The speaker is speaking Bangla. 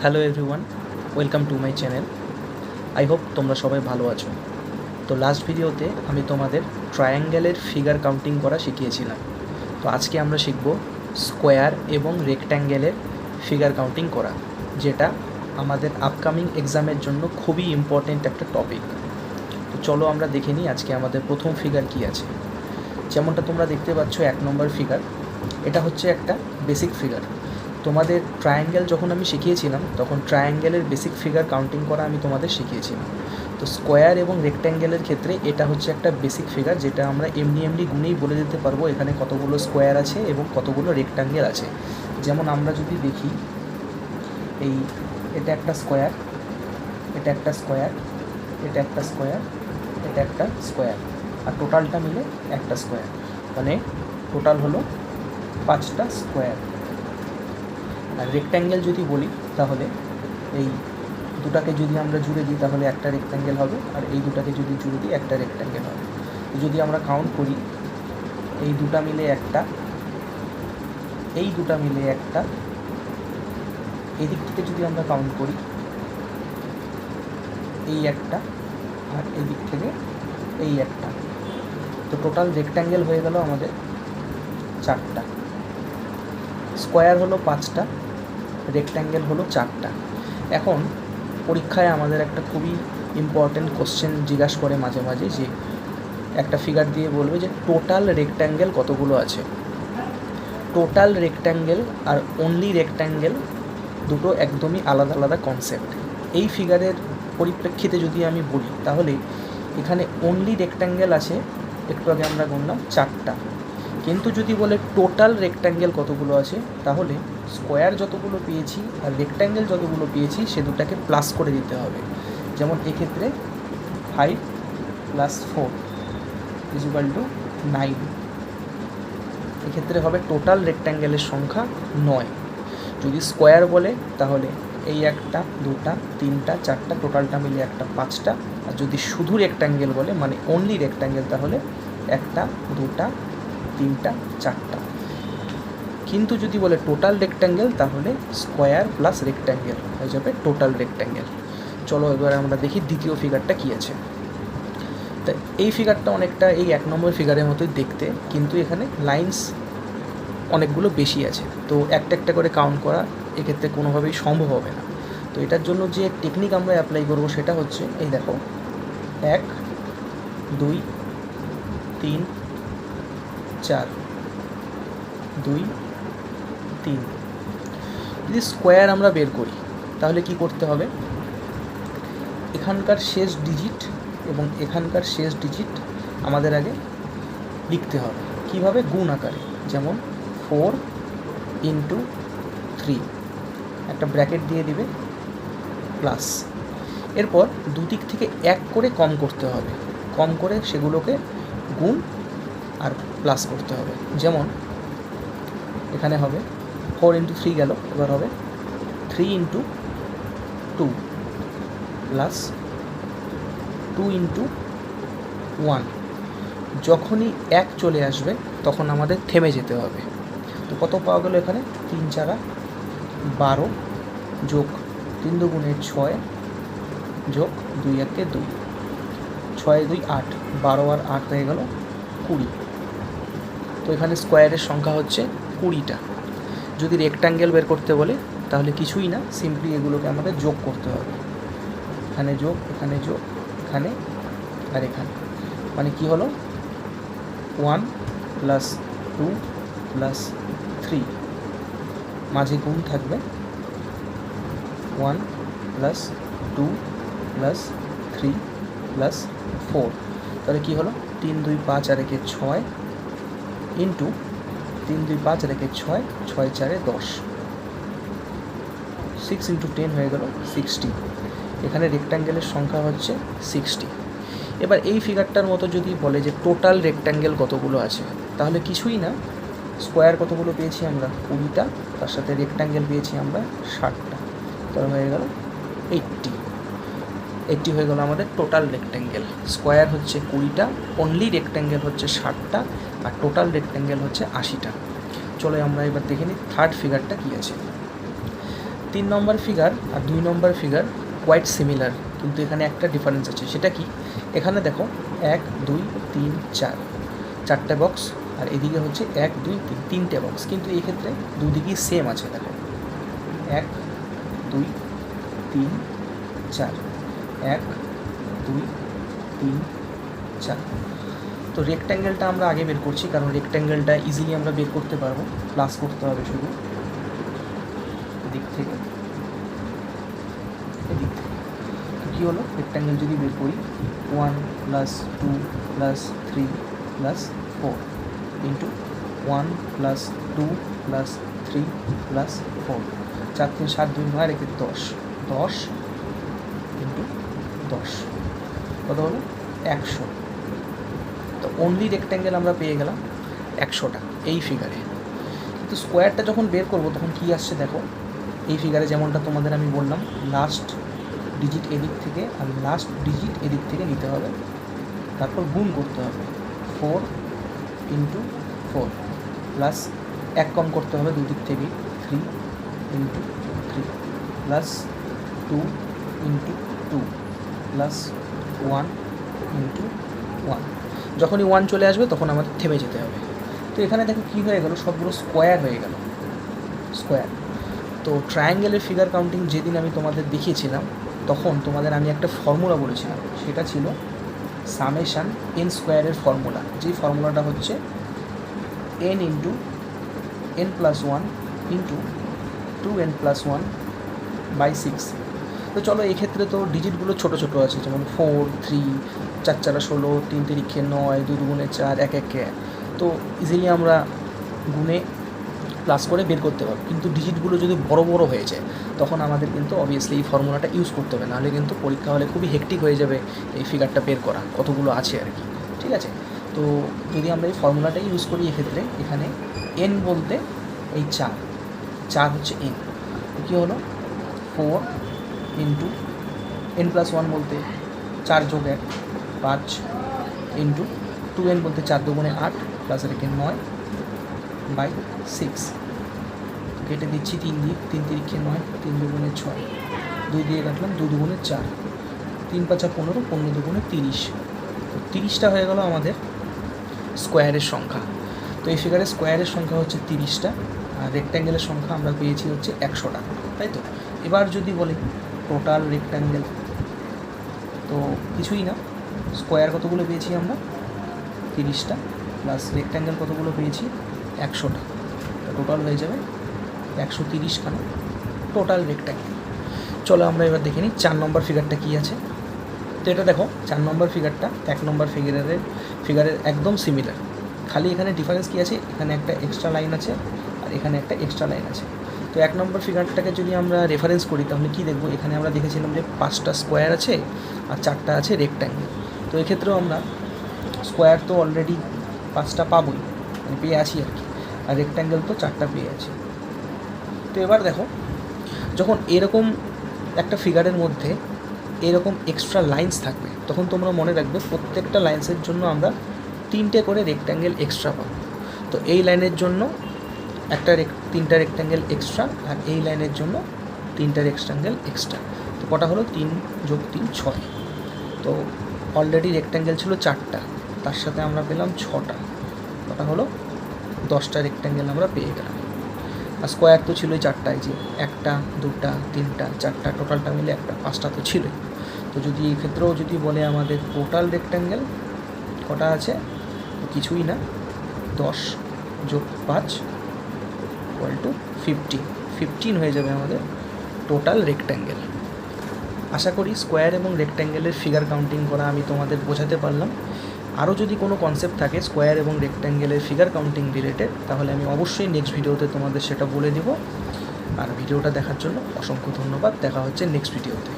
Hello everyone, welcome to my channel. I hope তোমরা সবাই ভালো আছো। তো লাস্ট ভিডিওতে আমি তোমাদের ট্রায়াঙ্গেলের ফিগার কাউন্টিং করা শিখিয়েছিলাম। তো আজকে আমরা শিখব স্কোয়ার এবং রেক্ট্যাঙ্গেলের ফিগার কাউন্টিং করা, যেটা আমাদের আপকামিং এক্সামের জন্য খুবই ইম্পর্টেন্ট একটা টপিক। তো চলো আমরা দেখে নিই আজকে আমাদের প্রথম ফিগার কী আছে। যেমনটা তোমরা দেখতে পাচ্ছ 1 নম্বর ফিগার, এটা হচ্ছে একটা বেসিক ফিগার। তোমাদের ট্রায়াঙ্গেল যখন আমি শিখিয়েছিলাম তখন ট্রায়াঙ্গেলের বেসিক ফিগার কাউন্টিং করা আমি তোমাদের শিখিয়েছিলাম। তো স্কোয়ার এবং রেক্ট্যাঙ্গেলের ক্ষেত্রে এটা হচ্ছে একটা বেসিক ফিগার, যেটা আমরা এমনি গুনেই বলে দিতে পারবো এখানে কতগুলো স্কোয়ার আছে এবং কতগুলো রেক্ট্যাঙ্গেল আছে। যেমন আমরা যদি দেখি, এটা একটা স্কোয়ার, এটা একটা স্কোয়ার, এটা একটা স্কোয়ার, এটা একটা স্কোয়ার, আর টোটালটা মিলে একটা স্কোয়ার, মানে টোটাল হলো 5টা স্কোয়ার। আর রেক্ট্যাঙ্গেল যদি বলি তাহলে এই দুটাকে যদি আমরা জুড়ে দিই তাহলে একটা রেক্ট্যাঙ্গেল হবে, আর এই দুটাকে যদি জুড়ে দিই একটা রেক্ট্যাঙ্গেল হবে। যদি আমরা কাউন্ট করি, এই দুটা মিলে একটা, এই দুটা মিলে একটা, এই দিক থেকে যদি আমরা কাউন্ট করি, এই একটা, আর এই দিক থেকে এই একটা, তো টোটাল রেক্ট্যাঙ্গেল হয়ে গেল আমাদের 4টা। স্কোয়ার হলো 5টা, রেক্ট্যাঙ্গেল হলো 4টা। এখন পরীক্ষায় আমাদের একটা খুবই ইম্পর্ট্যান্ট কোশ্চেন জিজ্ঞাসা করে মাঝে মাঝে, যে একটা ফিগার দিয়ে বলবে যে টোটাল রেক্ট্যাঙ্গেল কতগুলো আছে। টোটাল রেক্ট্যাঙ্গেল আর অনলি রেক্ট্যাঙ্গেল দুটো একদমই আলাদা আলাদা কনসেপ্ট। এই ফিগারের পরিপ্রেক্ষিতে যদি আমি বলি তাহলে এখানে অনলি রেক্ট্যাঙ্গেল আছে, একটু আগে আমরা গুনলাম 4টা। কিন্তু যদি বলে টোটাল রেক্ট্যাঙ্গেল কতগুলো আছে, তাহলে স্কোয়ার যতগুলো পেয়েছি আর রেক্ট্যাঙ্গেল যতগুলো পেয়েছি সে দুটাকে প্লাস করে দিতে হবে। যেমন এক্ষেত্রে 5 + 4 = 9। এক্ষেত্রে হবে টোটাল রেক্ট্যাঙ্গেলের সংখ্যা 9। যদি স্কোয়ার বলে তাহলে এই একটা, দুটা, তিনটা, চারটা, টোটালটা মিলে একটা 5টা। আর যদি শুধু রেক্ট্যাঙ্গেল বলে, মানে অনলি রেক্ট্যাঙ্গেল, তাহলে একটা, দুটা, তিনটা, চারটা। কিন্তু যদি বলে টোটাল রেক্ট্যাঙ্গেল তাহলে স্কোয়ার প্লাস রেক্ট্যাঙ্গেল হয়ে যাবে টোটাল রেক্ট্যাঙ্গেল। চলো এবার আমরা দেখি দ্বিতীয় ফিগারটা কী আছে। তা এই ফিগারটা অনেকটা এই 1 নম্বর ফিগারের মতোই দেখতে, কিন্তু এখানে লাইন্স অনেকগুলো বেশি আছে। তো একটা একটা করে কাউন্ট করা এক্ষেত্রে কোনোভাবেই সম্ভব হবে না। তো এটার জন্য যে টেকনিক আমরা অ্যাপ্লাই করবো সেটা হচ্ছে, এই দেখো, 1, 2, 3, 4, 2, 3। যদি স্কোয়ার আমরা বের করি তাহলে কি করতে হবে, এখানকার শেষ ডিজিট এবং এখানকার শেষ ডিজিট আমাদের আগে লিখতে হবে। কিভাবে? গুণ আকারে। যেমন 4 × 3, একটা ব্র্যাকেট দিয়ে দিবে, প্লাস। এরপর দুদিক থেকে 1 করে কম করতে হবে, কম করে সেগুলোকে গুণ আর প্লাস করতে হবে। যেমন এখানে হবে 4 × 3 গেল, এবার হবে 3 × 2 প্লাস 2 × 1। যখনই 1 চলে আসবে তখন আমাদের থেমে যেতে হবে। তো কত পাওয়া গেল এখানে? 3 × 4 = 12, যোগ 3 × 2 = 6, যোগ 2 × 1 = 2, 6 × 2 = 8, 12 আর 8 হয়ে গেল 20। তো এখানে স্কোয়ারের সংখ্যা হচ্ছে 20টা। যদি রেক্ট্যাঙ্গেল বের করতে বলে তাহলে কিছুই না, সিম্পলি এগুলোকে আমাদের যোগ করতে হবে। এখানে যোগ, এখানে যোগ, এখানে আর এখানে, মানে কি হলো 1 + 2 + 3, মাঝে গুণ থাকবে 1 + 2 + 3 + 4। তাহলে কী হলো 3, 2, 5 আর 1 6 ইন্টু 3, 2, 5 আর 1 6, 6, 4 10, 6 × 10 হয়ে গেল 60। এখানে রেক্ট্যাঙ্গেলের সংখ্যা হচ্ছে 60। এবার এই ফিগারটার মতো যদি বলে যে টোটাল রেক্ট্যাঙ্গেল কতগুলো আছে, তাহলে কিছুই না, স্কোয়ার কতগুলো পেয়েছি আমরা? 20টা, তার সাথে রেক্ট্যাঙ্গেল পেয়েছি আমরা 60টা, তাহলে হয়ে গেল 80 হয়ে গেল আমাদের টোটাল রেক্ট্যাঙ্গেল। স্কোয়ার হচ্ছে 20টা, অনলি রেক্ট্যাঙ্গেল হচ্ছে 60টা, আর টোটাল রেক্ট্যাঙ্গেল হচ্ছে 80টা। চলো আমরা এবার দেখে নিই থার্ড ফিগারটা কী আছে। 3 নম্বর ফিগার আর 2 নম্বর ফিগার কোয়াইট সিমিলার, কিন্তু এখানে একটা ডিফারেন্স আছে। সেটা কি, এখানে দেখো 1 2 3 4 চারটে বক্স, আর এদিকে হচ্ছে 1 2 3 তিনটে বক্স, কিন্তু এই ক্ষেত্রে দুদিকেই সেম আছে। দেখো 1 2 3 4 1 2 3 4। তো রেক্ট্যাঙ্গেলটা আমরা আগে বের করছি, কারণ রেক্ট্যাঙ্গেলটা ইজিলি আমরা বের করতে পারবো। প্লাস করতে হবে শুধু এদিক থেকে এদিক থেকে। কী হলো, রেক্ট্যাঙ্গেল যদি বের করি 1 + 2 + 3 + 4 ইন্টু 1 + 2 + 3 + 4, 4 3 7 2 9 রেখে 10, 10 ইন্টু 10 কত হলো 100। তো অনলি রেক্ট্যাঙ্গেল আমরা পেয়ে গেলাম 100টা এই ফিগারে। কিন্তু স্কোয়ারটা যখন বের করবো তখন কী আসছে দেখো, এই ফিগারে যেমনটা তোমাদের আমি বললাম, লাস্ট ডিজিট এদিক থেকে আর লাস্ট ডিজিট এদিক থেকে নিতে হবে, তারপর গুণ করতে হবে 4 ইন্টু 4 প্লাস 1 কম করতে হবে দুদিক থেকেই 3 into 3 plus 2 into 2 plus 1 into 1। যখনই 1 চলে আসবে তখন আমাদের থেমে যেতে হবে। তো এখানে দেখো কী হয়ে গেল, সবগুলো স্কোয়ার হয়ে গেল, স্কোয়ার। তো ট্রায়াঙ্গেলের ফিগার কাউন্টিং যেদিন আমি তোমাদের দেখিয়েছিলাম তখন তোমাদের আমি একটা ফর্মুলা বলেছিলাম, সেটা ছিল সামেশান n স্কোয়ারের ফর্মুলা, যেই ফর্মুলাটা হচ্ছে n into n+1 into 2n + 1 by 6। তো চলো এই ক্ষেত্রে তো ডিজিটগুলো ছোটো ছোটো আছে, যেমন 4 3 4 4 16 3 3 9 2 2 4 1 1 1। তো ইজিলি আমরা গুণে প্লাস করে বের করতে পারবো। কিন্তু ডিজিটগুলো যদি বড় বড় হয়ে যায় তখন আমাদের কিন্তু অবভিয়াসলি এই ফর্মুলাটা ইউজ করতে হবে, নাহলে কিন্তু পরীক্ষা হলে খুবই হেক্টিক হয়ে যাবে এই ফিগারটা বের করা, কতগুলো আছে আর কি। ঠিক আছে, তো যদি আমরা এই ফর্মুলাটাই ইউজ করি এক্ষেত্রে, এখানে n বলতে এই 4 হচ্ছে n, কী হলো 4 ইন্টু n+1 বলতে 4 যোগ 1 5 ইন্টু 2n বলতে 4 2 8 প্লাস রেখে 9 বাই 6। কেটে দিচ্ছি 3 দিয়ে, 3 3 9 3 2 6 2 দিয়ে কাটলাম 2 2 4 3 5 15 15 2 30। তো 30টা হয়ে গেল আমাদের স্কোয়ারের সংখ্যা। তো এই ফিগারে স্কোয়ারের সংখ্যা হচ্ছে 30টা, আর রেক্ট্যাঙ্গেলের সংখ্যা আমরা পেয়েছি হচ্ছে 100টা, তাই তো। এবার যদি বলি টোটাল রেক্ট্যাঙ্গেল, তো কিছুই না, স্কোয়ার কতগুলো পেয়েছি আমরা 30টা, প্লাস রেক্ট্যাঙ্গেল কতগুলো পেয়েছি 100টা, টোটাল হয়ে যাবে 130খানা টোটাল রেক্ট্যাঙ্গেল। চলো আমরা এবার দেখে নিই 4 নম্বর ফিগারটা কী আছে। তো এটা দেখো 4 নম্বর ফিগারটা 1 নম্বর ফিগারের একদম সিমিলার, খালি এখানে ডিফারেন্স কী আছে, এখানে একটা এক্সট্রা লাইন আছে আর এখানে একটা এক্সট্রা লাইন আছে। তো 1 নম্বর ফিগারটাকে যদি আমরা রেফারেন্স করি তাহলে কী দেখবো, এখানে আমরা দেখেছিলাম যে 5টা স্কোয়ার আছে আর 4টা আছে রেক্ট্যাঙ্গেল। তো এক্ষেত্রেও আমরা স্কোয়ার তো অলরেডি 5টা পাবোই, মানে পেয়ে আছি আর কি, আর রেক্ট্যাঙ্গেল তো 4টা পেয়ে আছি। তো এবার দেখো, যখন এরকম একটা ফিগারের মধ্যে এরকম এক্সট্রা লাইন্স থাকবে তখন তোমরা মনে রাখবে প্রত্যেকটা লাইন্সের জন্য আমরা 3টে করে রেক্ট্যাঙ্গেল এক্সট্রা পাবো। তো এই লাইনের জন্য 3টা রেক্ট্যাঙ্গেল এক্সট্রা, আর এই লাইনের জন্য 3টা রেক্ট্যাঙ্গেল এক্সট্রা। তো কটা হলো 3 + 3 6। তো অলরেডি রেক্ট্যাঙ্গেল ছিল 4টা, তার সাথে আমরা পেলাম 6টা, কটা হলো 10টা রেক্ট্যাঙ্গেল আমরা পেয়ে গেলাম। আর স্কোয়ার তো ছিলই 4টায়, যে 1টা 2টা 3টা 4টা টোটালটা মিলে একটা 5টা তো ছিলই। তো যদি এই ক্ষেত্রেও যদি বলে আমাদের টোটাল রেক্ট্যাঙ্গেল কটা আছে, তো কিছুই না, 10 + 5 = 15 হয়ে যাবে আমাদের টোটাল রেক্ট্যাঙ্গেল। আশা করি স্কোয়ার এবং রেক্ট্যাঙ্গেলের ফিগার কাউন্টিং করা আমি তোমাদের বোঝাতে পারলাম। আরও যদি কোনো কনসেপ্ট থাকে স্কোয়ার এবং রেক্ট্যাঙ্গেলের ফিগার কাউন্টিং রিলেটেড, তাহলে আমি অবশ্যই নেক্সট ভিডিওতে তোমাদের সেটা বলে দেব। আর ভিডিওটা দেখার জন্য অসংখ্য ধন্যবাদ, দেখা হচ্ছে নেক্সট ভিডিওতে।